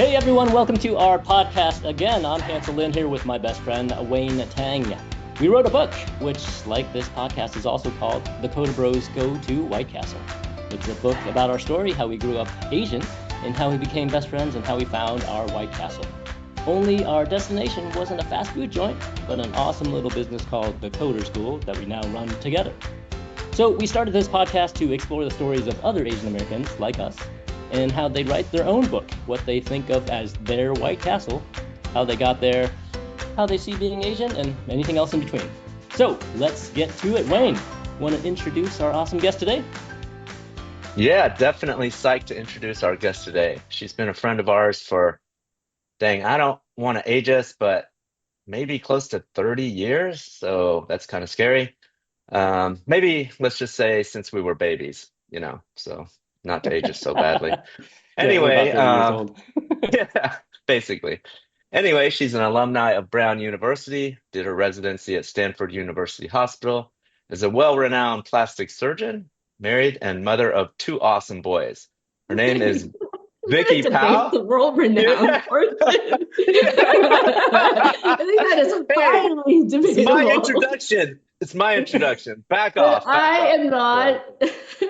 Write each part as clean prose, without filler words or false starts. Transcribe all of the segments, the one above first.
Hey everyone, welcome to our podcast again. I'm Hansel here with my best friend, Wayne Tang. We wrote a book, which, like this podcast, is also called theCoderBros Go to White Castle. It's a book about our story, how we grew up Asian, and how we became best friends, and how we found our White Castle. Only our destination wasn't a fast food joint, but an awesome little business called the Coder School that we now run together. So we started this podcast to explore the stories of other Asian Americans like us, and how they write their own book, what they think of as their White Castle, how they got there, how they see being Asian, and anything else in between. So let's get to it. Wayne, want to introduce our awesome guest today? Yeah, definitely psyched to introduce our guest today. She's been a friend of ours for, dang, I don't want to age us, but maybe close to 30 years. So that's kind of scary. Maybe let's just say since we were babies, so not to age us so badly. Yeah, we're about Anyway, 30 years old. yeah, basically. Anyway, she's an alumni of Brown University, did her residency at Stanford University Hospital, is a well-renowned plastic surgeon, married, and mother of two awesome boys. Her name is Not Vicki debate Pao. the world-renowned Yeah. person. I think that is Hey, highly it's my debatable. introduction. It's my introduction. Back But off, back I off. am So, not.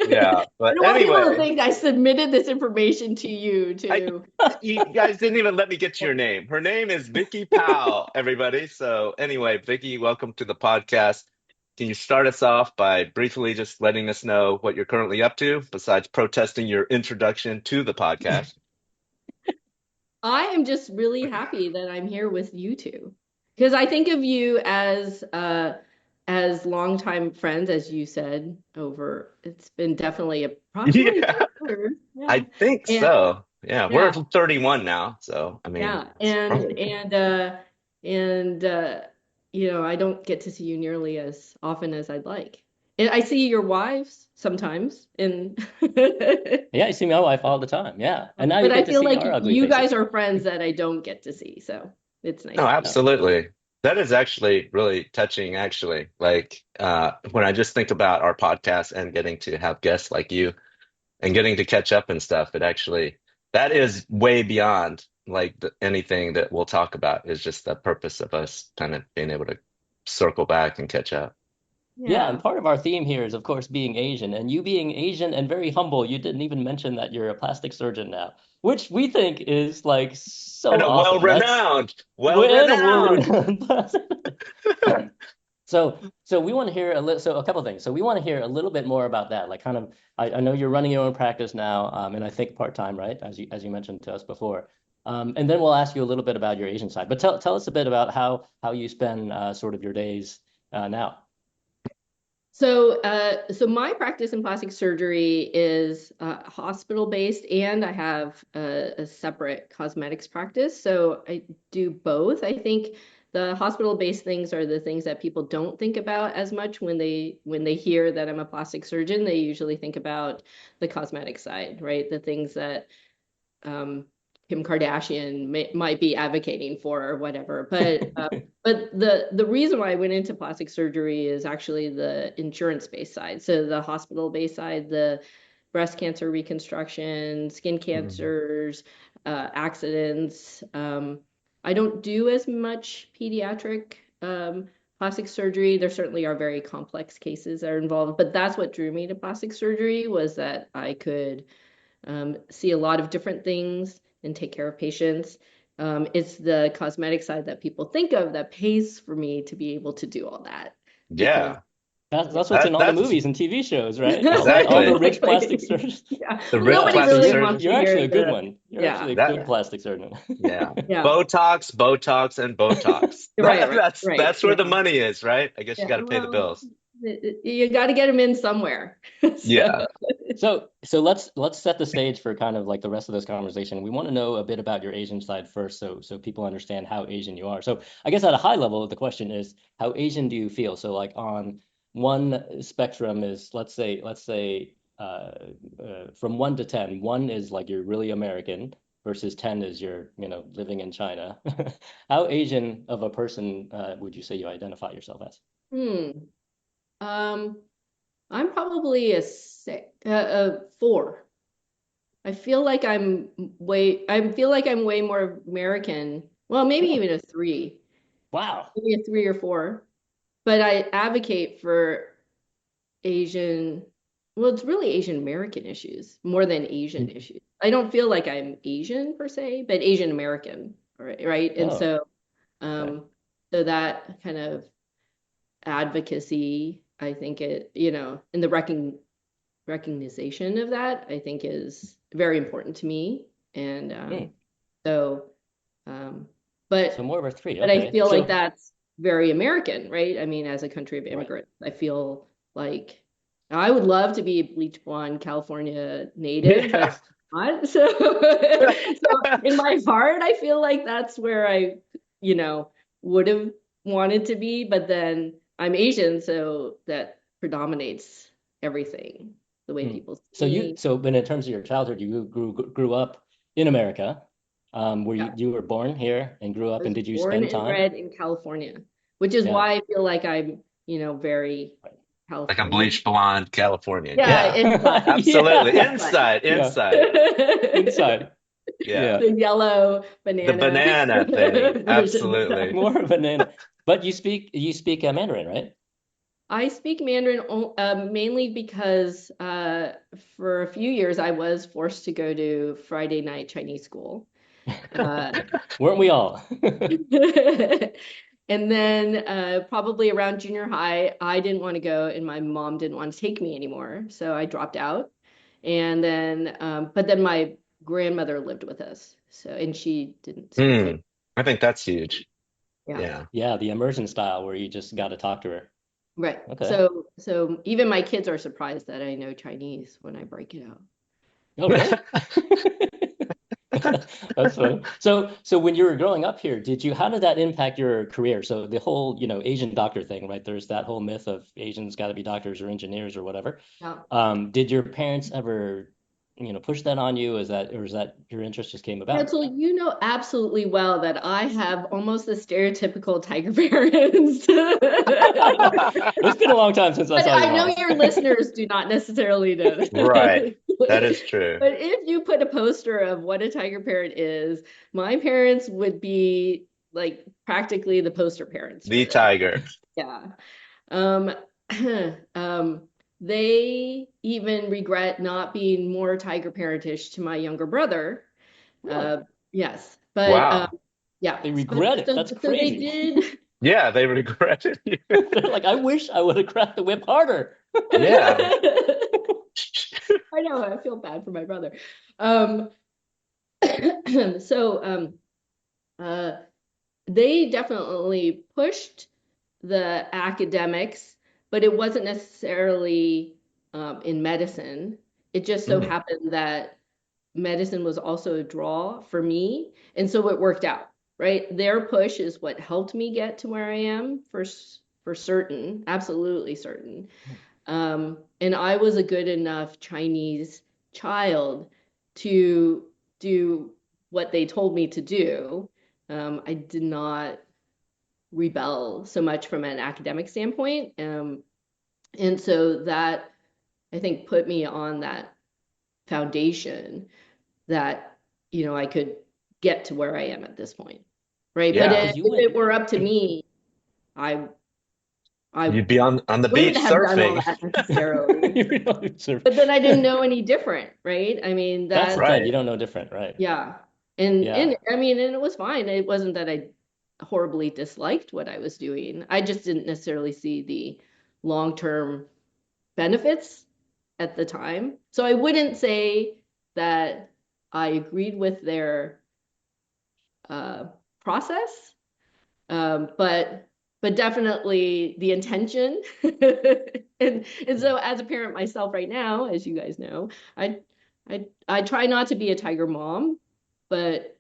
yeah, I but don't want people to anyway, think I submitted this information to you I to. you guys didn't even let me get to your name. Her name is Vicki Pao, everybody. So anyway, Vicki, welcome to the podcast. Can you start us off by briefly just letting us know what you're currently up to, besides protesting your introduction to the podcast? I am just really happy that I'm here with you two because I think of you as longtime friends, as you said. Over it's been definitely approximately Yeah, 5 years. Yeah, I think and so. Yeah, we're yeah. 31 now, so I mean, Yeah, it's and I don't get to see you nearly as often as I'd like. And I see your wives sometimes, and Yeah, you see my wife all the time. Yeah, and now you but I get to feel see like our ugly you guys faces. are friends that I don't get to see, so it's no, nice. absolutely. That is actually really touching, actually. Like when I just think about our podcast and getting to have guests like you and getting to catch up and stuff, it actually that is way beyond like anything that we'll talk about is just the purpose of us kind of being able to circle back and catch up. Yeah, and Yeah. part of our theme here is, of course, being Asian. And you being Asian and very humble, you didn't even mention that you're a plastic surgeon now, which we think is like And so a awesome. That's well-renowned, when a well-renowned. world. So we want to hear a little. So a couple things. So we want to hear a little bit more about that. Like, kind of, I know you're running your own practice now, and I think part time, right? As you mentioned to us before. And then we'll ask you a little bit about your Asian side. But tell us a bit about how you spend sort of your days now. So my practice in plastic surgery is hospital based, and I have a separate cosmetics practice. So I do both. I think the hospital based things are the things that people don't think about as much when they hear that I'm a plastic surgeon. They usually think about the cosmetic side, right? The things that um, Kim Kardashian might be advocating for or whatever. But the reason why I went into plastic surgery is actually the insurance-based side. So the hospital-based side, the breast cancer reconstruction, skin Mhm. cancers, accidents. I don't do as much pediatric plastic surgery. There certainly are very complex cases that are involved, but that's what drew me to plastic surgery was that I could see a lot of different things and take care of patients. It's the cosmetic side that people think of that pays for me to be able to do all that because Yeah, yeah. That's what's in that all the that's movies and TV shows, right? All the exactly rich plastic Exactly. surgeons. Yeah. the Well, rich Yeah, nobody so plastic really you're wants surgeon. to you're actually hear a good the one. You're actually yeah, a That good yeah, plastic surgeon. Yeah. yeah. Botox, Botox, and Botox. Right, right, right. That's where the Yeah. money is, right? I guess you Yeah. got to pay the Well, bills. you got to get them in somewhere. So Yeah. So let's set the stage for kind of like the rest of this conversation. We want to know a bit about your Asian side first, so people understand how Asian you are. So I guess at a high level, the question is, how Asian do you feel? So like on one spectrum is let's say from 1 to 10. One is like you're really American versus 10 is you're living in China. How Asian of a person would you say you identify yourself as? hmm. Um, I'm probably a 4. I feel like I feel like I'm way more American. Well, maybe Oh, even a three, wow. maybe a three or four. But I advocate for Asian, well, it's really Asian American issues more than Asian issues. I don't feel like I'm Asian per se, but Asian American, right? And Oh, so, okay. um, so that kind of advocacy, I think in the recognition of that, I think is very important to me. And Hmm. so, um, So more of a three. but I Okay. feel like So that's very American, right? I mean, as a country of right. immigrants, I feel like I would love to be a bleach blonde California native, but Yeah. I'm not. So in my heart, I feel like that's where I, would have wanted to be, but then I'm Asian, so that predominates everything, the way Hmm. people see So me. but in terms of your childhood, you grew up in America. Were Yeah. you were born here and grew I up, was and did you born spend and time? bred in California, which is Yeah. why I feel like I'm, very Right. Like a Californian. bleach blonde Californian. Yeah, Yeah, inside. absolutely. Yeah. Inside. Inside, Yeah. inside. Inside. Yeah. Yeah. The yellow The banana banana thing. version of Absolutely. that. More of a banana. But you speak Mandarin, right? I speak Mandarin mainly because for a few years I was forced to go to Friday night Chinese school. Uh, Weren't we all? And then probably around junior high, I didn't want to go, and my mom didn't want to take me anymore, so I dropped out. And then, but then my grandmother lived with us, so and she didn't speak Hmm. language. I think that's huge. Yeah, Yeah. Yeah, the immersion style where you just got to talk to her. right. Okay. So even my kids are surprised that I know Chinese when I break it out. Oh, really? That's funny. So when you were growing up here, how did that impact your career? So the whole, Asian doctor thing, right? There's that whole myth of Asians got to be doctors or engineers or whatever. Yeah. Did your parents ever, push that on you? Or is that your interest just came about? Hansel, you know absolutely well that I have almost the stereotypical tiger parents. It's been a long time since I But saw your I know mom. your listeners do not necessarily know Right. that. That is true. But if you put a poster of what a tiger parent is, my parents would be like practically the poster parents for The this. tiger. Yeah. Um, um, they even regret not being more tiger parentish to my younger brother. Really? Uh, yes, but Wow. yeah, They but regret it. so That's so they crazy. did. Yeah, they regretted you. They're like, I wish I would have cracked the whip harder. Yeah. I know, I feel bad for my brother. Um, so uh, they definitely pushed the academics, but it wasn't necessarily in medicine. It just so Mm. happened that medicine was also a draw for me, and so it worked out, right? Their push is what helped me get to where I am for certain, absolutely certain. And I was a good enough Chinese child to do what they told me to do. I did not rebel so much from an academic standpoint. And so that I think put me on that foundation that, I could get to where I am at this point. Right. But Yeah, Yeah. because if you went. it were up to me, I I You'd be on the wouldn't beach have done all surfing. that necessarily. You know, But then I didn't know any different, right? I mean, that's the that, thing. You Right. don't know different, right? yeah. And Yeah. I mean, and it was fine. It wasn't that I horribly disliked what I was doing. I just didn't necessarily see the long-term benefits at the time. So I wouldn't say that I agreed with their uh, process, but definitely the intention. And so as a parent myself right now, as you guys know, I try not to be a tiger mom, but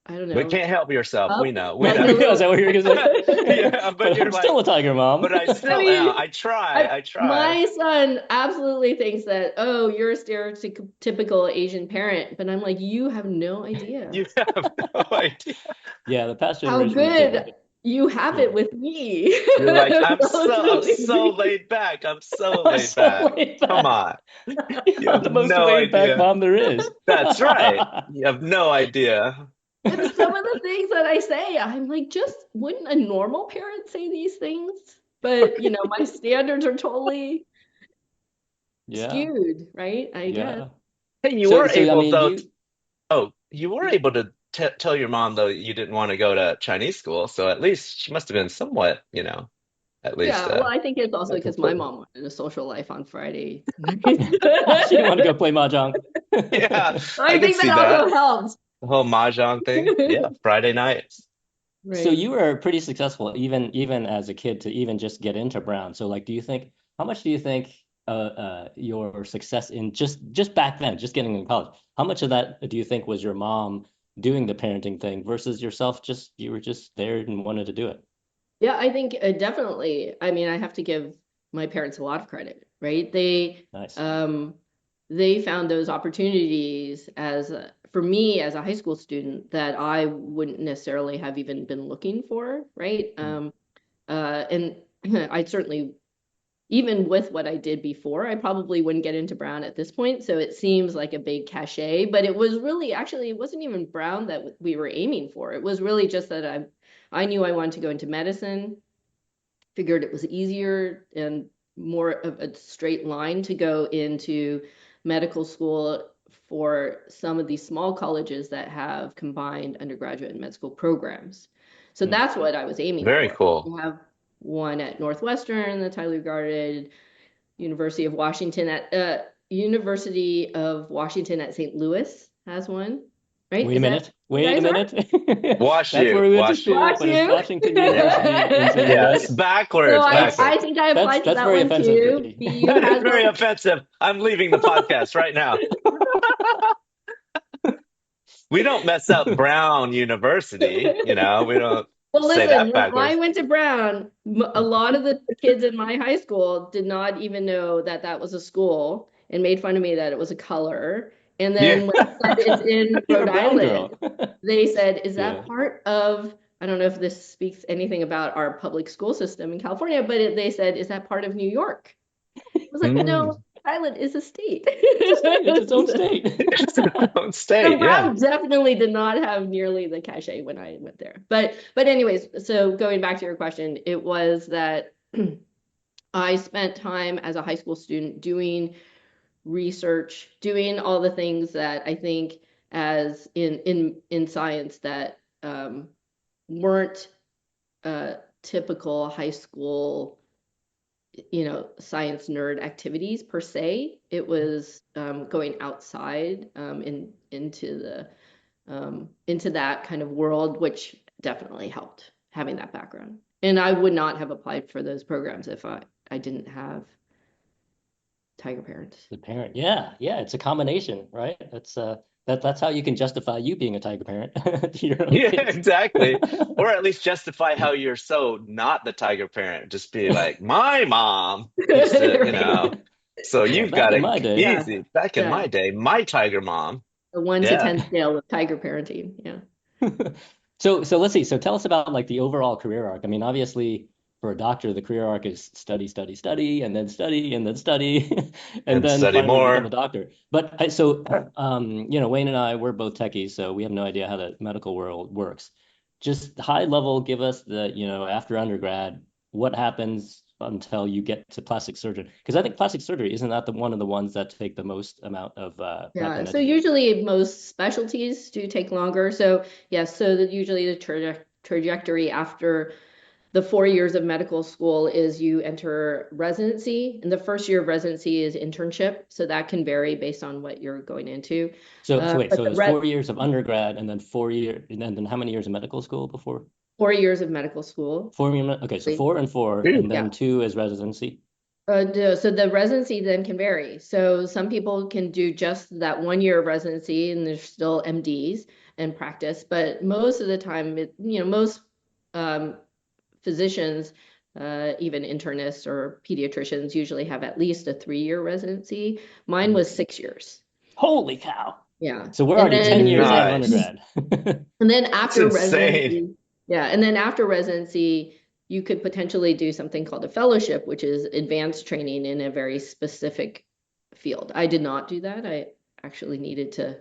I don't But know, can't help yourself. up We know. We like a know. Is little. that what you're gonna say? Yeah, but But you're I'm still like, a tiger mom. but I I still mean, am. I try. I try. my son absolutely thinks that, oh, you're a stereotypical Asian parent, but I'm like, you have no idea You have no idea. Yeah, the past how generation was good different. You have it with me. You're like, I'm So it's so really laid back. I'm so I'm laid so back. laid Come back. on. You I'm have the most no laid back idea. mom there is. That's right. You have no idea. And some of the things that I say, I'm like, just wouldn't a normal parent say these things? But my standards are totally Yeah, skewed, right? I guess. yeah. Hey, you So were so I able mean, though. you Oh, you were able to t tell your mom though you didn't want to go to Chinese school, so at least she must have been somewhat, at least Yeah, well, I think it's also not because my completely. mom wanted a social life on Friday nights. she didn't want to go play mahjong. Yeah, I I can think see that that. also helps. The whole mahjong thing. Yeah, Friday nights. So Right. you were pretty successful even as a kid to even just get into Brown. So like, how much do you think your success in just back then, just getting in college, how much of that do you think was your mom doing the parenting thing versus yourself, just you were just there and wanted to do it? Yeah, I think definitely. I mean, I have to give my parents a lot of credit, right? Nice. Um, they found those opportunities for me as a high school student that I wouldn't necessarily have even been looking for, right? Mm. And I certainly, even with what I did before, I probably wouldn't get into Brown at this point. So it seems like a big cachet, but it was really actually it wasn't even Brown that we were aiming for. It was really just that I knew I wanted to go into medicine, figured it was easier and more of a straight line to go into medical school for some of these small colleges that have combined undergraduate and med school programs. So Mm. that's what I was aiming Very for. cool. We have one at Northwestern, that's highly regarded, University of Washington at St. Louis has one, right? Wait a Is that minute. you Wait a guys are? minute. Wash That's where you, we went to wash you. school, Wash but it's you. Washington Yeah, University in St. yeah. It's Louis. So backwards, That's I backwards. think I applied to that's that very one offensive, too. Vicki. BU That is has very one. offensive. I'm leaving the podcast right now. We don't mess up Brown University, we don't Well, say listen, that when I backwards. went to Brown, a lot of the kids in my high school did not even know that that was a school and made fun of me that it was a color. And Yeah. then when I said it's in You're a Rhode brown Island, girl. they said, is that Yeah. part of, I don't know if this speaks anything about our public school system in California, but they said, is that part of New York? I was like, no, Mm. Rhode Island is a state. It's a state. It's its own state. It's its own So state, yeah. Brown definitely did not have nearly the cachet when I went there. But anyways, so going back to your question, it was that I spent time as a high school student doing research, doing all the things that I think as in science that weren't typical high school, science nerd activities per se. It was going outside into that kind of world, which definitely helped having that background. And I would not have applied for those programs if I didn't have tiger parents. The parent. Yeah, yeah. It's a combination, right? That's how you can justify you being a tiger parent to your own Yeah, kids. exactly. Or at least justify how you're so not the tiger parent. Just be like, my mom used to, Right. so Yeah, you've back got in it my day. Yeah. easy. Back in Yeah. my day, my tiger mom. The 1 to 10 Yeah. scale of tiger parenting. Yeah. So let's see. So tell us about like the overall career arc. I mean, obviously for a doctor, the career arc is study, study, study, and then study, and then study, and And then study finally become a more. doctor. Wayne and I, we're both techies, so we have no idea how the medical world works. Just high level, give us after undergrad, what happens until you get to plastic surgery? Because I think plastic surgery isn't that one of the ones that take the most amount of prep Yeah. and So education. usually most specialties do take longer. So yes, so that usually the trajectory after the 4 years of medical school is you enter residency, and the first year of residency is internship. So that can vary based on what you're going into. So wait, But so it the was 4 years of undergrad and then 4 year and then how many years of medical school before? 4 years of medical school. Okay, so four and four, and Ooh. Yeah. then two is residency. No, so the residency then can vary. So some people can do just that 1 year of residency and they're still MDs and practice, but most of the time, most um, physicians, even internists or pediatricians, usually have at least a 3 year residency. Mine Mm. was 6 years. Holy cow. Yeah. So we're And already 10 then years out of Nice. undergrad. and then That's after insane. residency, Yeah. And then after residency, you could potentially do something called a fellowship, which is advanced training in a very specific field. I did not do that. I actually needed to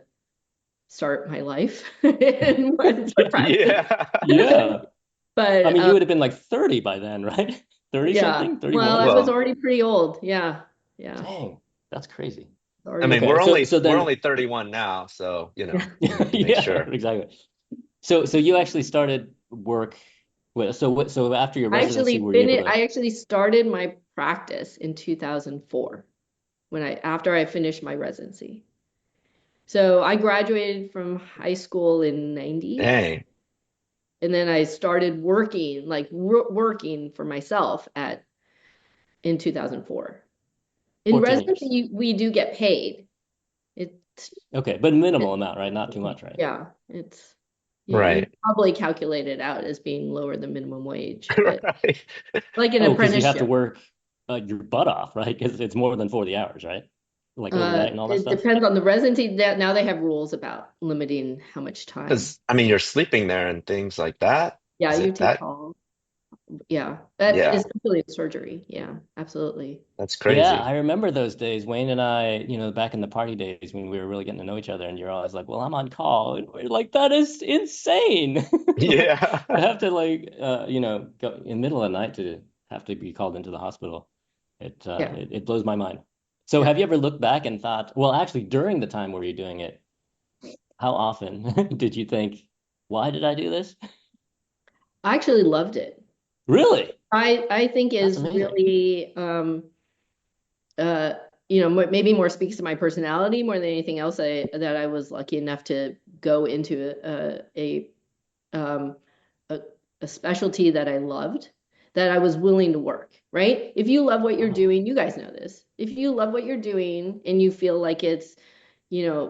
start my life and went to practice. Yeah. Yeah. I But mean, you would have been like 30 by then, right? 30 yeah, something, well, 31? I was Well, already pretty old. Yeah. Yeah. Dang, that's crazy. I Already. mean, Okay, so we're then only 31 now, so Yeah. we need to make yeah, sure. exactly. So you actually started work with so after your I residency, actually were you able finished, to? I actually started my practice in 2004 after I finished my residency. So I graduated from high school in 90, Dang. and then I started working, like working for myself in 2004. In 14 years. residency, we do get paid. It's Okay, but minimal amount, right? Not too much, right? yeah, it's you Right. probably calculate it out as being lower than minimum wage, but Right. like an Oh, because you have to apprenticeship. work your butt off, right? Because it's more than 40 hours, right? Like overnight and all that It stuff. depends on the residency. That now they have rules about limiting how much time. Because I mean, you're sleeping there and things like that. Yeah, Is you it take that? calls. Yeah, that Yeah, is completely surgery. Yeah, absolutely. that's Yeah, crazy. I remember those days. Wayne and I, back in the party days when we were really getting to know each other, and you're always like, "Well, I'm on call." And we're like, that is insane. Like, Yeah. to have to go in the middle of the night to have to be called into the hospital. Yeah. It blows my mind. So Yeah. have you ever looked back and thought, well, actually, during the time where you're doing it, how often did you think, why did I do this? I actually loved it. Really? I think That's is amazing. really uh maybe more speaks to my personality more than anything else. That I was lucky enough to go into um a, a specialty that I loved, that I was willing to work, right? If you love what you're Wow. doing, you guys know this. If you love what you're doing and you feel like it's,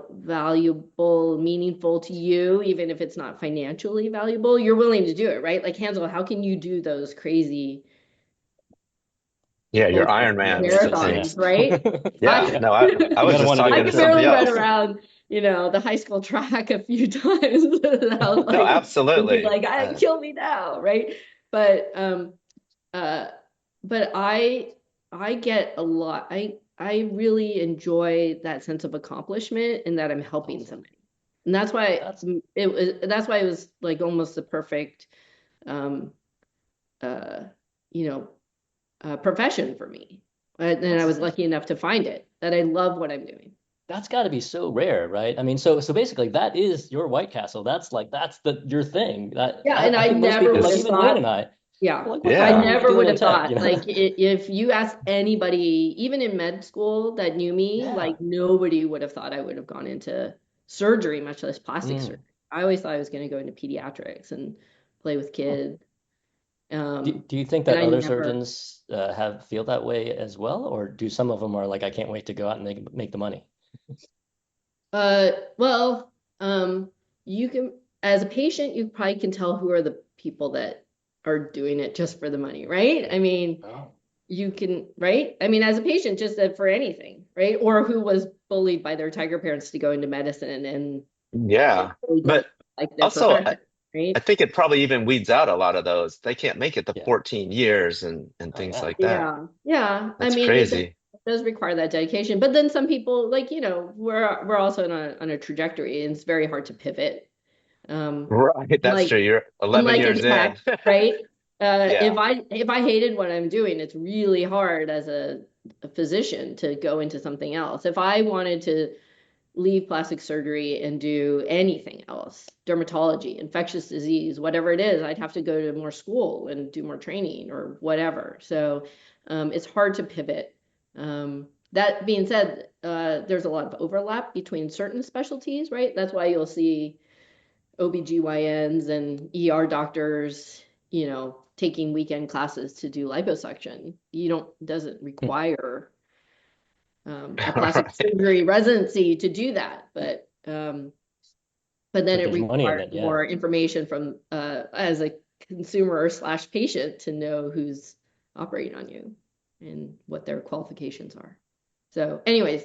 valuable, meaningful to you, even if it's not financially valuable, you're willing to do it, right? Like Hansel, how can you do those crazy Yeah, you're ultra Iron Man Yeah, and yeah. things. marathons, right? Yeah. I Yeah. No, I You was gotta just want to do it I talking to could yourself. somebody barely run else. around, the high school track a few times without No, like thinking absolutely. like, I kill me now, right? But uh but I get a lot. I really enjoy that sense of accomplishment and that I'm helping Awesome. somebody. And That's that's why it was like almost the perfect um uh you know profession for me. And I that's was lucky enough to find it, that I love what I'm doing. that's got to be so rare, right? I mean, so basically that is your White Castle. That's the your thing. That Yeah, and I I think most never people, would like have Is even Wayne thought, and I, yeah, we're like, what the I hell yeah. are we never would doing in have tech? thought, like if you asked anybody, even in med school that knew me, Yeah. like nobody would have thought I would have gone into surgery, much less plastic surgery. Mm. I always thought I was going to go into pediatrics and play with Huh. kids. Do you think And that I other never, surgeons have feel that way as well, or do some of them are like, I can't wait to go out and make the money? well, you can, as a patient, you probably can tell who are the people that are doing it just for the money, right? I mean, Oh. you can, right? I mean, as a patient, just for anything, right? Or who was bullied by their tiger parents to go into medicine and Yeah. really don't But like their also, profession, I right? think it probably even weeds out a lot of those. They can't make it the Yeah. 14 years and Oh things yeah. like that. Yeah, yeah. I That's mean, crazy. it does require that dedication. But then some people, like, we're also on a trajectory, and it's very hard to pivot. Um, Right. That's like true. You're 11 unlike in years in. tech, right? Yeah. If I hated what I'm doing, it's really hard as a physician to go into something else. If I wanted to leave plastic surgery and do anything else, dermatology, infectious disease, whatever it is, I'd have to go to more school and do more training or whatever. So it's hard to pivot. That being said, there's a lot of overlap between certain specialties, right? That's why you'll see OBGYNs and ER doctors, taking weekend classes to do liposuction. Doesn't require a plastic Right. surgery residency to do that, but then But it there's money in requires it, yeah. more information from as a consumer slash patient to know who's operating on you and what their qualifications are. So, anyways,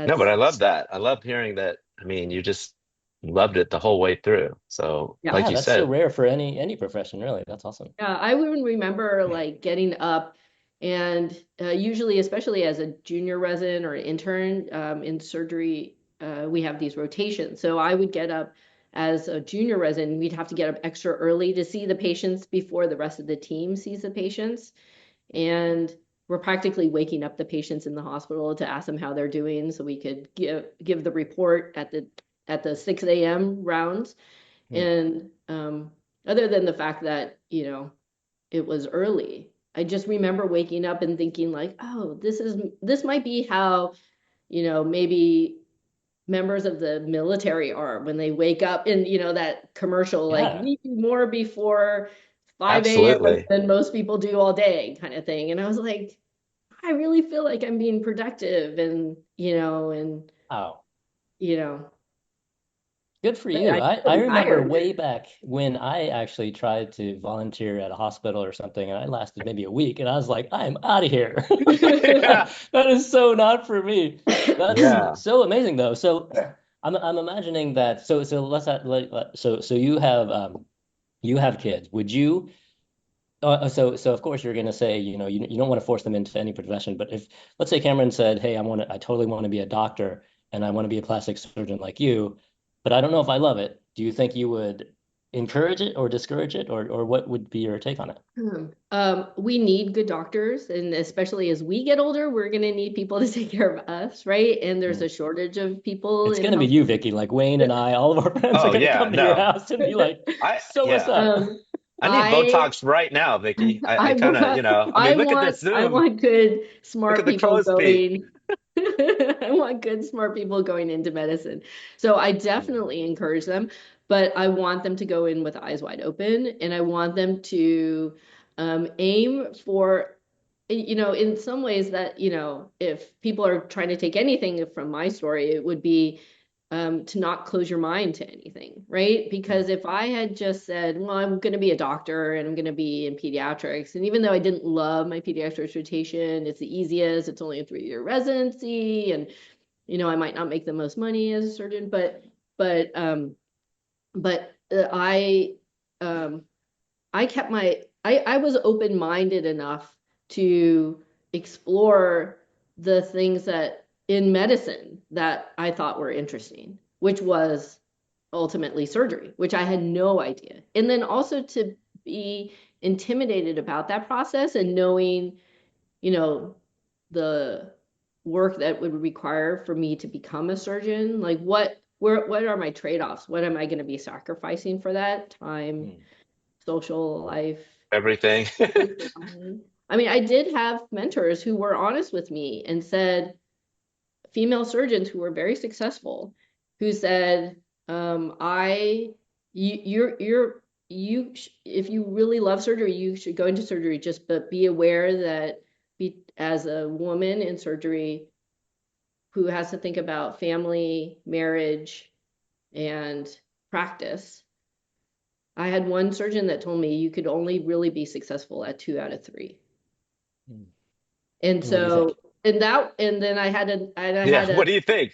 No, but that's I love that. I love hearing that. I mean, you just loved it the whole way through. So Yeah. like Yeah, you that's so said, rare for any profession, really. That's awesome. Yeah, I even remember like getting up and usually, especially as a junior resident or intern in surgery, we have these rotations. So I would get up as a junior resident. We'd have to get up extra early to see the patients before the rest of the team sees the patients. And we're practically waking up the patients in the hospital to ask them how they're doing so we could give the report at the 6 a.m. rounds. Hmm. And other than the fact that, it was early, I just remember waking up and thinking like, oh, this might be how, maybe members of the military are when they wake up in, that commercial, like Yeah. we do more before 5 a.m. absolutely. than most people do all day kind of thing. And I was like, I really feel like I'm being productive and, Oh, you know, good for but you. I'm I really remember tired. way back when I actually tried to volunteer at a hospital or something, and I lasted maybe a week, and I was like, I'm out of here. Yeah. That is so not for me. That's Yeah. so amazing though. So I'm imagining that. So let's so you have kids. Would you? So of course you're going to say, you don't want to force them into any profession, but if let's say Cameron said, "Hey, I totally want to be a doctor and I want to be a plastic surgeon like you, but I don't know if I love it." Do you think you would encourage it or discourage it, or what would be your take on it? We need good doctors, and especially as we get older, we're going to need people to take care of us, right? And there's Hmm. a shortage of people It's in going to be health. you, Vicky. Like Wayne and I, all of our friends are Oh going to yeah, come to your no. house and be like, "So what's Yeah. up?" Um, I need I Botox right now, Vicky. I I kind of, want I mean, look at this I Zoom. want good Look smart at the people crow's feet. going. I want good smart people going into medicine. So I Hmm. definitely encourage them, but I want them to go in with eyes wide open, and I want them to aim for, in some ways that, if people are trying to take anything from my story, it would be to not close your mind to anything, right? Hmm. Because if I had just said, well, I'm going to be a doctor and I'm going to be in pediatrics, and even though I didn't love my pediatrics rotation, it's the easiest, it's only a 3-year residency, and I might not make the most money as a surgeon, but um, I kept I was open-minded enough to explore the things that in medicine that I thought were interesting, which was ultimately surgery, which I had no idea. And then also to be intimidated about that process and knowing, you know, the work that would require for me to become a surgeon, like what are my trade-offs? What am I going to be sacrificing for that time? Hmm. Social life, Everything. family. I mean, I did have mentors who were honest with me and said, female surgeons who were very successful, who said, if you really love surgery, you should go into surgery, just but be aware that as a woman in surgery who has to think about family, marriage, and practice. I had one surgeon that told me you could only really be successful at 2 out of 3. Hmm. And What do you so, think? and then I Yeah. had a, What do you think?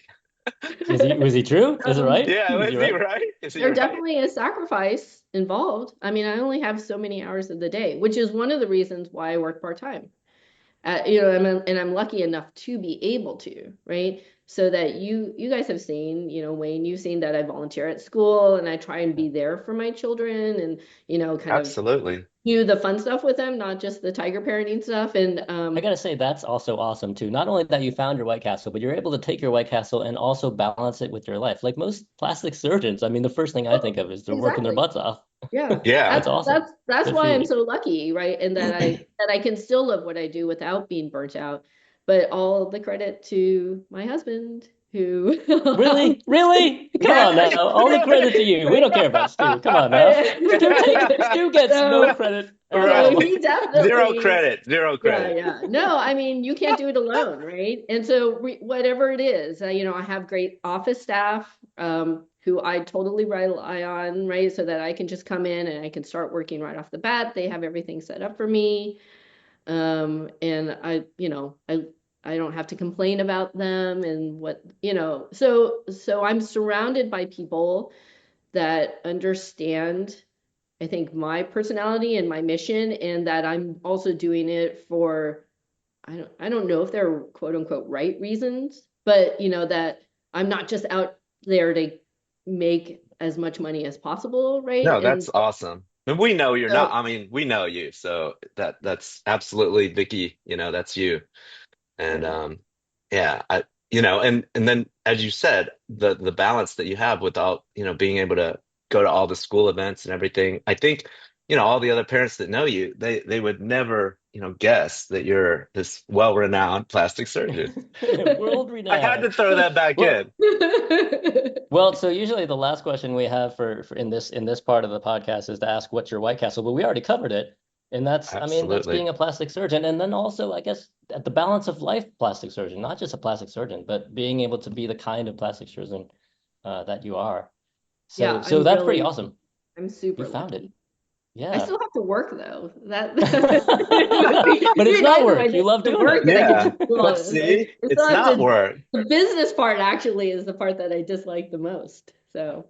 Was he true? Is it right? Yeah. Was he Is he right? right? Is he there right? definitely is sacrifice involved. I mean, I only have so many hours of the day, which is one of the reasons why I work part-time. And I'm lucky enough to be able to, right? So that you guys have seen, Wayne, you've seen that I volunteer at school and I try and Yeah. be there for my children and, kind of Absolutely. do the fun stuff with them, not just the tiger parenting stuff. And I gotta say that's also awesome too. Not only that you found your White Castle, but you're able to take your White Castle and also balance it with your life. Like most plastic surgeons, I mean, the first thing I think of is they're working their exactly. butts off. Yeah. Yeah. That's That's awesome. that's that's Good for why I'm you. so lucky, right? And that I can still love what I do without being burnt out. But all the credit to my husband who Really? Really? Come on now. All the Really? credit to you. We don't care about Stu. Come on now. Stu gets no so credit at so Right. all. he Zero definitely. credit. Zero Yeah, credit. yeah. No, I mean, you can't do it alone, right? And so whatever it is, I have great office staff who I totally rely on, right? So that I can just come in and I can start working right off the bat. They have everything set up for me. And I I don't have to complain about them and what, so I'm surrounded by people that understand, I think, my personality and my mission, and that I'm also doing it for, I don't know if they're quote unquote right reasons, but that I'm not just out there to make as much money as possible, right? No, And that's awesome. And we know you're not, so I mean, we know you, so that's absolutely Vicky, that's you. And yeah. yeah, and then as you said, the balance that you have without, being able to go to all the school events and everything. I think, all the other parents that know you, they would never, guess that you're this well-renowned plastic surgeon. World I had to renowned. throw that back Well, in. well, so usually the last question we have for in this part of the podcast is to ask what's your White Castle, but we already covered it, and that's I mean that's Absolutely. being a plastic surgeon, and then also I guess at the balance of life plastic surgeon, not just a plastic surgeon, but being able to be the kind of plastic surgeon that you are. Yeah, So that's pretty awesome. I'm You super found it. lucky. I Yeah. still have to work though. That But it'd it's be not nice if work. I You didn't love have to doing work it. and I could just Yeah. do all But this. I see, still it's have not to. work. The business part actually is the part that I dislike the most. So.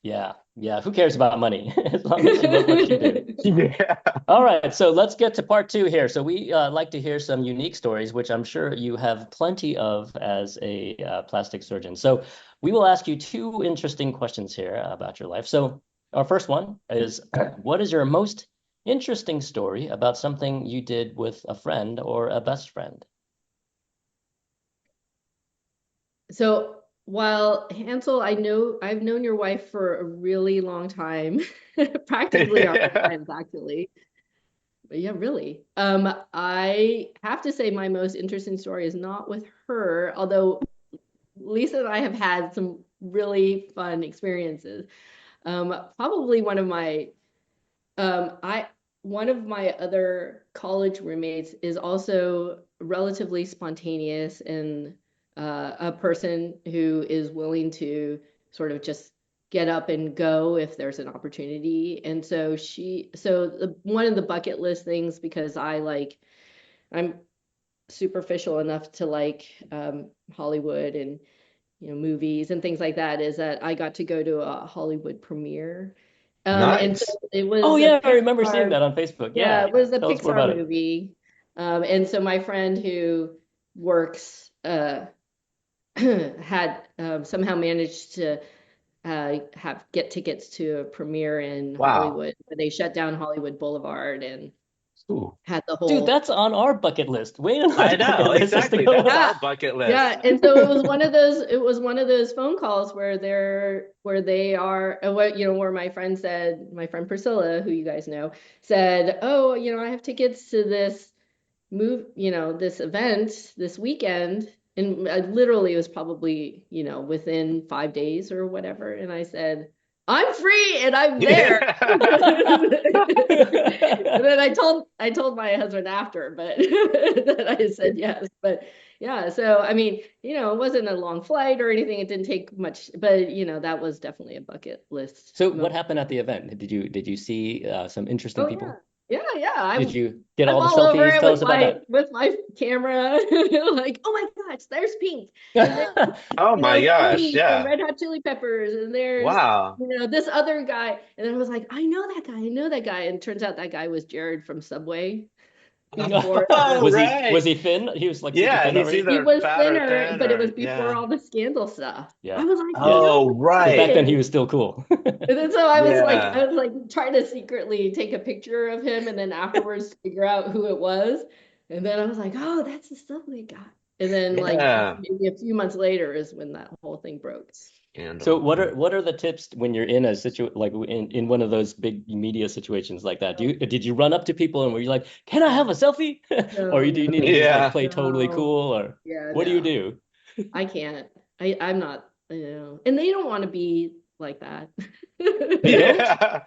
Yeah. Yeah. Who cares about money as long as you love what you do? Yeah. All right, so let's get to part two here. So we like to hear some unique stories, which I'm sure you have plenty of as a plastic surgeon. So we will ask you two interesting questions here about your life. So our first one is, what is your most interesting story about something you did with a friend or a best friend? So while Hansel, I've known your wife for a really long time, practically our whole Yeah. lives actually. But yeah, really. I have to say my most interesting story is not with her, although Lisa and I have had some really fun experiences. Probably I one of my other college roommates is also relatively spontaneous and a person who is willing to sort of just get up and go if there's an opportunity. And so one of the bucket list things, because I'm superficial enough to like Hollywood and movies and things like that, is that I got to go to a Hollywood premiere. And so Nice. it Oh was a yeah, I remember seeing Pixar, that on Facebook. yeah, Yeah, it was a tell us more Pixar about it. movie. And so my friend who works had somehow managed to have get tickets to a premiere in Wow. Hollywood. They shut down Hollywood Boulevard and Ooh. had the Dude, whole. that's on our bucket list. Wayne and I I's know, bucket list is to exactly. go. That's Yeah, our bucket yeah, list. and so it was one of those phone calls where they are where my friend Priscilla, who you guys know, said, "Oh, I have tickets to this event this weekend." And literally it was probably, within 5 days or whatever. And I said, "I'm free and I'm there." Yeah. And then I told my husband after, but that I said yes. But yeah, so I mean, it wasn't a long flight or anything. It didn't take much, but that was definitely a bucket list So what moment. happened at the event? Did you see some interesting Oh yeah. people? Yeah, yeah. Did you get I'm all the all over selfies? it Tell with us about my that. with my camera, like, oh my gosh, there's Pink, and there's Oh my gosh. Tony from Yeah. Red Hot Chili Peppers, and there's Wow. this other guy, and then I was like, I know that guy, I know that guy, and turns out that guy was Jared from Subway before Oh, Was right. he thin? He was like super Yeah, thin he's already? he either was fat or thinner, thin but it was or before yeah. all the scandal stuff. I Yeah. was like, Yeah. Oh, no But back then right. he way. was still cool. And then so I Yeah. was like trying to secretly take a picture of him and then afterwards figure out who it was. And then I was like, oh, that's the Subway guy. And then like Yeah. maybe a few months later is when that whole thing broke. So Scandal. what are the tips when you're in a like in one of those big media situations like that? Did you run up to people and were you like, "Can I have a selfie?" Or No, do you no, need to just like Yeah. play totally no. cool or Yeah, what do you no. do? I can't. I'm not, and they don't want to be like that. They don't? Yeah.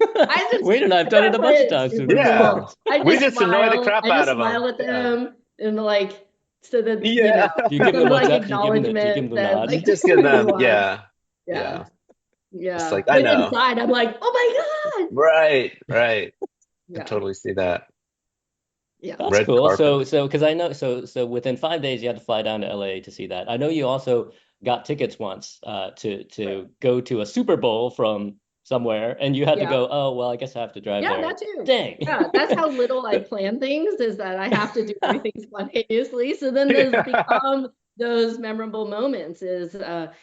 Wait, and I've I done try it to a bunch play of it times with super people. Yeah. cool. I We just just annoy the smile. crap I out just of them. smile at Yeah. them and like so that Yeah. Do you give them some the thumbs like up? Do you give them acknowledgement the that nod? You like just give you them, are. yeah. Yeah. Yeah. It's Yeah. like, I But know. inside I'm like, oh my God. Right. Right. I Yeah. totally see that. Yeah. That's Red cool. carpet. So because I know, so within 5 days you had to fly down to LA to see that. I know you also got tickets once Right. to go to a Super Bowl from somewhere, and you had to Yeah. go, oh well, I guess I have to drive Yeah, there. that too. Dang. Yeah, that's how little I plan things, is that I have to do everything spontaneously. So then those Yeah. become those memorable moments is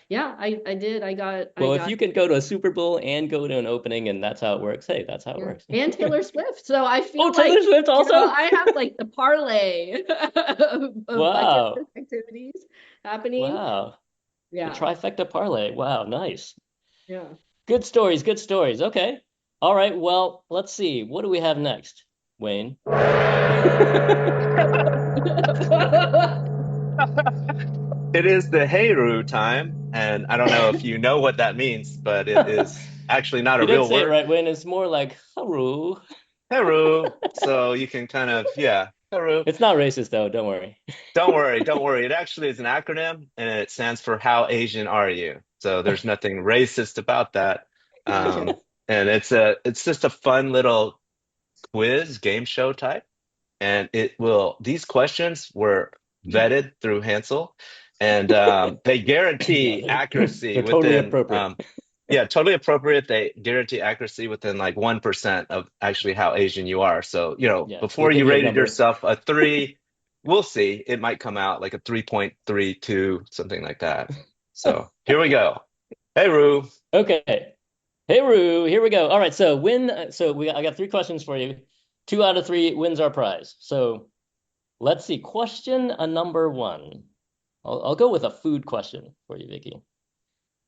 yeah, I did. I Well, if got you can go to a Super Bowl and go to an opening, and that's how it works, hey, that's how it yeah. works. And Taylor Swift. So I Oh, feel like, Taylor Swift also? I have like the parlay of bucket Wow. list activities happening. Wow. The Yeah. trifecta parlay. Wow, nice. Yeah. Good stories, good stories. Okay. All right, well, let's see. What do we have next, Wayne? It is the Heiru time, and I don't know if you know what that means, but it is actually not a You didn't real say it word. right, Wayne. It's more like haru. Heiru. So you can kind of, yeah, Heiru. It's not racist though, don't worry. Don't worry, don't worry. It actually is an acronym, and it stands for How Asian Are You? So there's nothing racist about that. Gotcha. And it's just a fun little quiz game show type. And these questions were vetted through Hansel, and they Yeah, guarantee accuracy they're totally within appropriate. yeah, totally appropriate. They guarantee accuracy within like 1% of actually how Asian you are. So, Yeah, before we'll give you you a rated number. yourself a 3, we'll see. It might come out like a 3.32, something like that. So here we go. Hey, Rue. Okay. Hey, Roo, here we go. All right, so I got three questions for you. 2 out of 3 wins our prize. So let's see. Question number 1. I'll go with a food question for you, Vicky.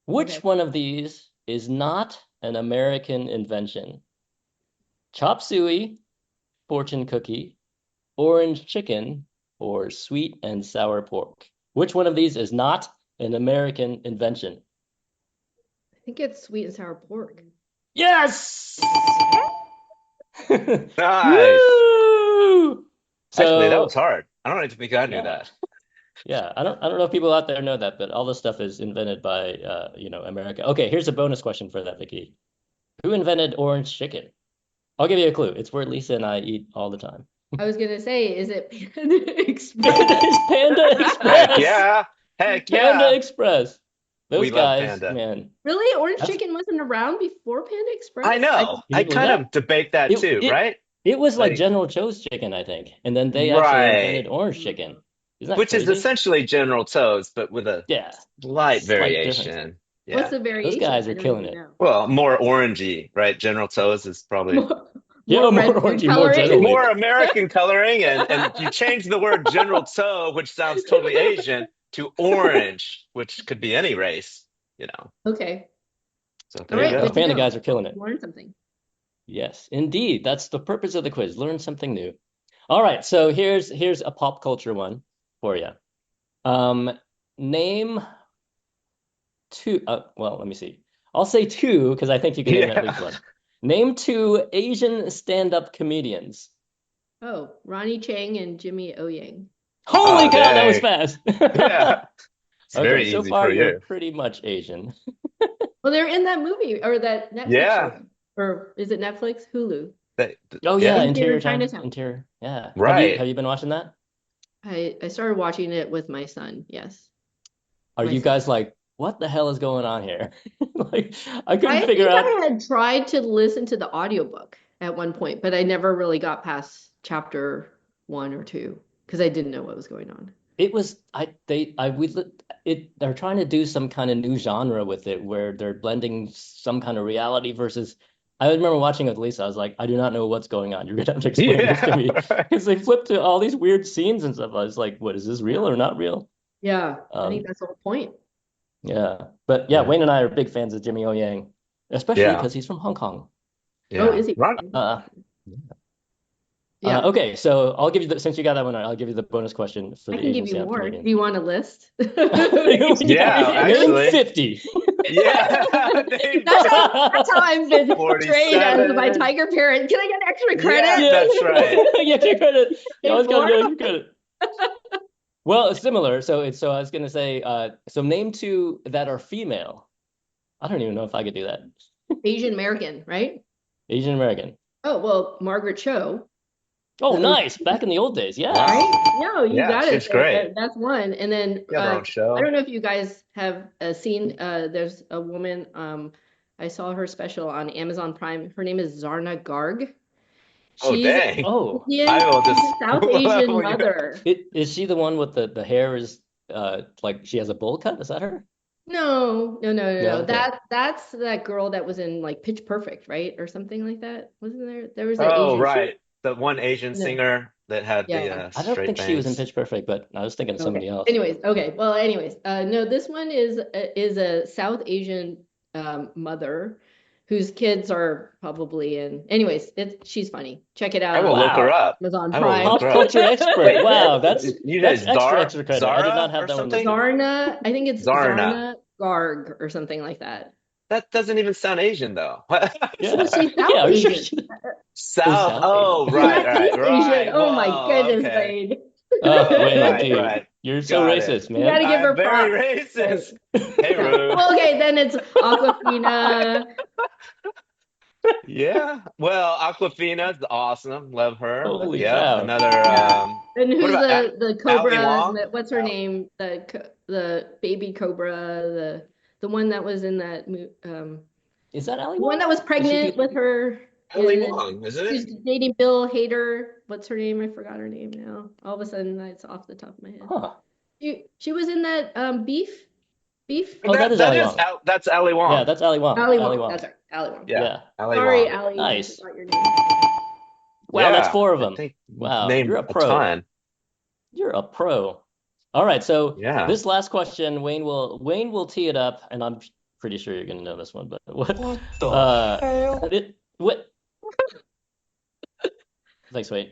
Which Okay. one of these is not an American invention? Chop suey, fortune cookie, orange chicken, or sweet and sour pork? Which one of these is not an American invention? I think it's sweet and sour pork. Yes! Nice. Woo! Actually, that was So, hard. I don't even think I knew yeah. that. Yeah, I don't know if people out there know that, but all this stuff is invented by America. Okay, here's a bonus question for that, Vicky. Who invented orange chicken? I'll give you a clue. It's where Lisa and I eat all the time. I was gonna say, is it Panda Express? It is Panda Heck Express. yeah. Heck Panda yeah. Express. We Those love guys, Panda. Really? man, Orange that's chicken wasn't around before Panda I Express? know. can I you believe kind that? of debate that It too, it right? it was like Like, General Tso's chicken, I think, and then they actually invented right. orange Mm. chicken. Isn't that Which is crazy? essentially General Tso's, but with a Yeah, slight slight difference. variation. What's Yeah. the Those variation? guys I are don't killing even it. know. Well, more orangey, right? General Tso's is probably More, Yeah, more more red food orangey, more coloring? generally. more American coloring, and you change the word General Tso, which sounds totally Asian, to orange, which could be any race, you know. Okay. So All there you Yeah, right, those good go. to panda know. guys are killing it. Learn something. Yes, indeed. That's the purpose of the quiz. Learn something new. All right, so here's a pop culture one for you. Um, name two. Well, let me see. I'll say two because I think you can name at least Yeah. one. Name 2 Asian stand-up comedians. Oh, Ronnie Chang and Jimmy O Yang. Holy Oh, cow, that was dang. fast. Yeah. It's Okay, very so easy far for you're you. pretty much Asian. Well, they're in that movie or that Netflix show. Yeah. Or is it Netflix? Hulu. Oh yeah, Yeah. Interior Interior Chinatown. Interior. Yeah. Have Right. you been watching that? I started watching it with my son. Yes. Are My you son. guys like, what the hell is going on here? Like, I couldn't I figure think out. I had tried to listen to the audiobook at one point, but I never really got past chapter 1 or 2 because I didn't know what was going on. It was they're trying to do some kind of new genre with it where they're blending some kind of reality versus I remember watching it with Lisa. I was like, I do not know what's going on. You're gonna have to explain this to Yeah. me Right. because they flipped to all these weird scenes and stuff. I was like, what is this real or not real? Yeah, I think Um, that's the whole point. yeah, but yeah, Yeah. Wayne and I are big fans of Jimmy O Yang, especially Yeah. because he's from Hong Kong. Oh, Yeah. is he? Ron. Uh, Yeah, okay, so I'll give you since you got that one, I'll give you the bonus question for I the can give Asian you stand-up more. Do comedian. you want a list? Yeah, Name actually. 50. Yeah. Name That's how I've been trained as my 47. tiger parent. Can I get extra Yeah, credit? Yeah, that's right. you get credit. You Say always gotta four? get extra credit. Well, it's similar. So I was gonna say, so name 2 that are female. I don't even know if I could do that. Asian American, right? Asian American. Oh, well, Margaret Cho. Oh, nice. Back in the old days. Yeah. Wow. Right? No, you Yeah, got it. she's great. That's one. And then She had her own I show. don't know if you guys have seen there's a woman I saw her special on Amazon Prime. Her name is Zarna Garg. Oh, She's dang. Oh, Indian. I will She's just. a South Asian Well, mother. is she the one with the hair is like she has a bowl cut? Is that her? No, no, no, no, No. no. Okay. That's that girl that was in like Pitch Perfect, right? Or something like that. Wasn't there? There was an Oh, Asian. right. The one Asian No. singer that had the Yeah. I don't straight think she was in bangs. Pitch Perfect, but I was thinking of Okay. somebody else. Anyways, okay. Well, anyways, no, this one is a South Asian mother whose kids are probably in. Anyways, she's funny. Check it I out will on look her Wow. up. Amazon I will Prime. look her Pop up. culture expert. Wait, Wow, you that's guys, extra credit. I did not Zara have or that one something? listed. Zarna, I think it's Zarna. Zarna Garg or something like that. That doesn't even sound Asian though. Well, Yeah. she's Yeah, South are you sure Asian. she oh South. South Asian? Oh, She's right, not right, East Asian. right. Oh my Whoa, goodness, okay. Wade. Oh, Oh, Wayne, right, dude. right. You're so Got it. racist, You got man. to give I'm her very props. racist. Right. Hey, Yeah. Rue. Well, okay, then it's Aquafina. Yeah. Well, Aquafina's awesome. Love her. Holy Yep. cow. Another. Yeah. And What who's about the Ali Cobra? Wong? What's her name? The baby Cobra, the one that was in that Is that Ali the one Wong? that was Does she pregnant do with her, Ali and then Wong, isn't she's it? dating Bill Hader. What's her name? I forgot her name now. All of a sudden, it's off the top of my head. Huh. She was in that beef. Oh, that is That Ali is Wong. that's Ali Yeah, Wong. that's Ali Wong. Ali Ali Wong. Wong. That's right. Ali Wong. Yeah, Yeah. Ali Sorry, Wong. Ali. I Nice. forgot your name. Wow, that's Yeah, four of I them. think you've Wow, you're named a a pro. ton. You're a pro. All right, so Yeah. this last question, Wayne will tee it up, and I'm pretty sure you're gonna know this one, but What the uh hell? what thanks, Wayne.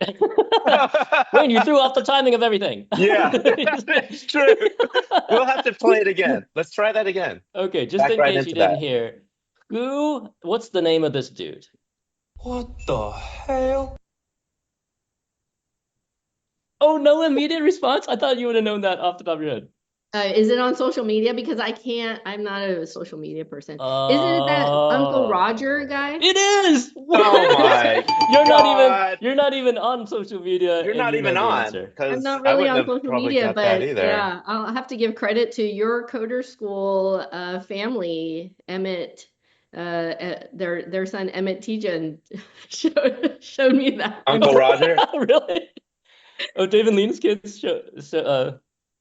Wayne, you threw off the timing of everything. Yeah, it's true. We'll have to play it again. Let's try that again. Okay, just Back in right case you into didn't that. hear, what's the name of this dude? What the hell? Oh, no immediate response? I thought you would have known that off the top of your head. Is it on social media? Because I can't. I'm not a social media person. Isn't it that Uncle Oh, Roger guy? it is. Oh my God. You're not even on social media, You're and not you know even the on answer. I'm because not I really wouldn't on have social probably media, got that but either. yeah, I'll have to give credit to your coder school family, Emmett. Their son Emmett Tijan showed me that one. Uncle Roger? Really? Oh, David Lean's kids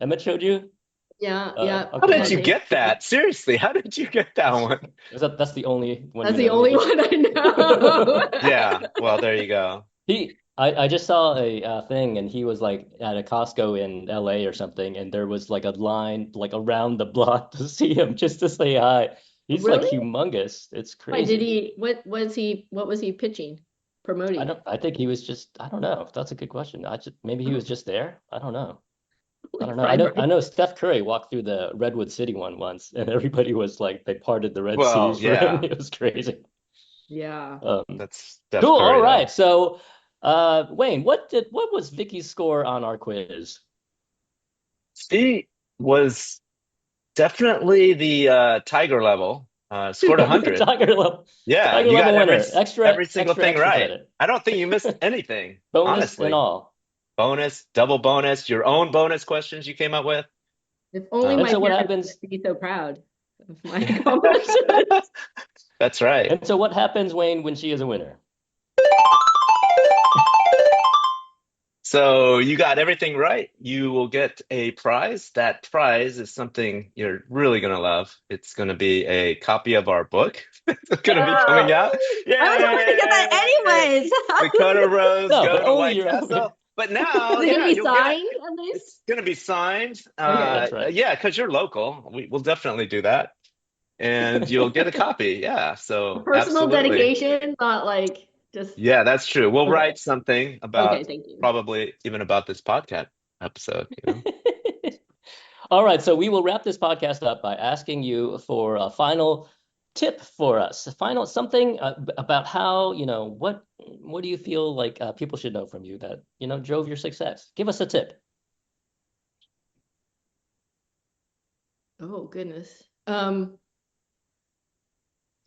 Emmett showed you Yeah, yeah, How Uncle did you yeah. Roger. get that? Seriously, how did you get that one? That's the only one That's you the know, only maybe. one I know. Yeah, well, there you go. I just saw a thing, and he was like at a Costco in LA or something, and there was like a line like around the block to see him just to say hi. He's like Really? humongous. It's Why did crazy. what was he pitching? Promoting? I think he was just, I don't know. That's a good question. Maybe he was just there. I don't know. I Like don't know. fried I rice. know Steph Curry walked through the Redwood City one once, and everybody was like, they parted the Red Well, Seas for him. yeah, It was crazy. Yeah. Cool. that's Steph All Curry, right. though. So, Wayne, what was Vicky's score on our quiz? She was definitely the Tiger level. Scored 100. Tiger level, Yeah, Tiger you got level winner. every single thing Extra right. credit, I don't think you missed anything, bonus and honestly. all. Bonus, double bonus, your own bonus questions you came up with. If only Um, And my so what parents happens? would be so proud of my accomplishment. That's right. And so what happens, Wayne, when she is a winner? So you got everything right. You will get a prize. That prize is something you're really going to love. It's going to be a copy of our book. It's going to be Yeah. coming out. I was hoping to get that Yay! anyways. The Coder Bros No, but go to only White your own winner. Castle. But now, Is it gonna yeah, be you'll get it. signed at least? It's going to be signed. Okay. That's right. Yeah, because you're local. We'll definitely do that. And you'll get a copy. Yeah, A so personal absolutely. dedication, not like just Yeah, that's true. We'll okay. write something Okay, about thank you. probably even about this podcast episode. All right, so we will wrap this podcast up by asking you for a final tip for us, a final something about how, what do you feel like people should know from you that, drove your success? Give us a tip. Oh goodness. I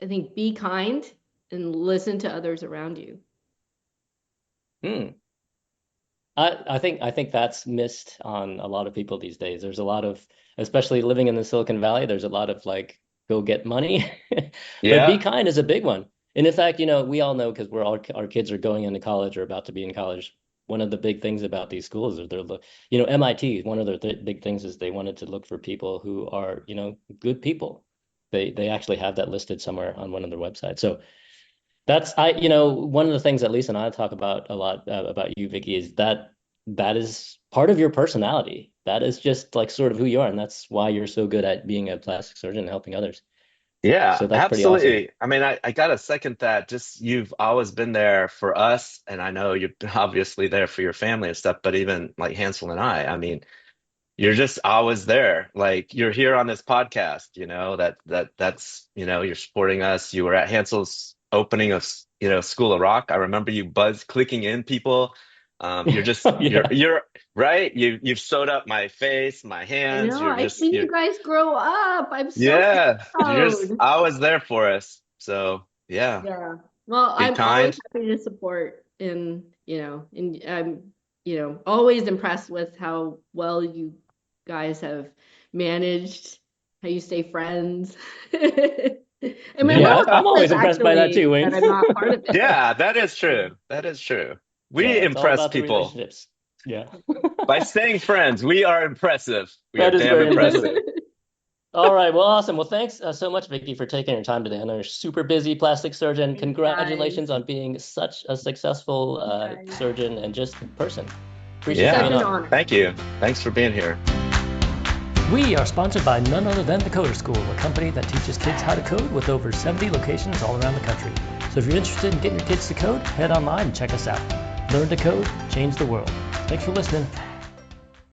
think be kind and listen to others around you. Hmm. I think that's missed on a lot of people these days. There's a lot of, especially living in the Silicon Valley, there's a lot of like, go get money. But be Yeah. kind is a big one. And in fact, we all know because we're all our kids are going into college or about to be in college. One of the big things about these schools is MIT, one of their th big things is they wanted to look for people who are, good people. They actually have that listed somewhere on one of their websites. So one of the things that Lisa and I talk about a lot about you, Vicky, is that is part of your personality. That is just like sort of who you are, and that's why you're so good at being a plastic surgeon and helping others. Yeah, So that's pretty awesome. absolutely. I mean, I gotta second that. Just you've always been there for us, and I know you're obviously there for your family and stuff, but even like Hansel and I mean, you're just always there. Like you're here on this podcast, that's, you're supporting us. You were at Hansel's opening of, School of Rock. I remember you buzz clicking in people. Yeah. You're right. You've sewed up my face, my I hands. know, I've seen you guys grow up. I'm so Yeah, you're just proud. always there for us. So yeah, Yeah. Well, be I'm always kind. happy to support and I'm, always impressed with how well you guys have managed, how you stay friends. And my Yeah, mom I'm says always impressed by that actually too, Wayne. that I'm not part of it. Yeah, that is true. That is true. We Yeah, it's all impress about the people relationships. Yeah. by staying friends. We are impressive. We are That is damn very impressive. impressive. All right. Well, awesome. Well, thanks so much, Vicky, for taking your time today. I know you're a super busy plastic surgeon. Thanks, guys. Congratulations on being such a successful Thanks, guys. surgeon and just person. Appreciate you Yeah, Such being an on. honor. thank you. Thanks for being here. We are sponsored by none other than the Coder School, a company that teaches kids how to code with over 70 locations all around the country. So if you're interested in getting your kids to code, head online and check us out. Learn to code, change the world. Thanks for listening.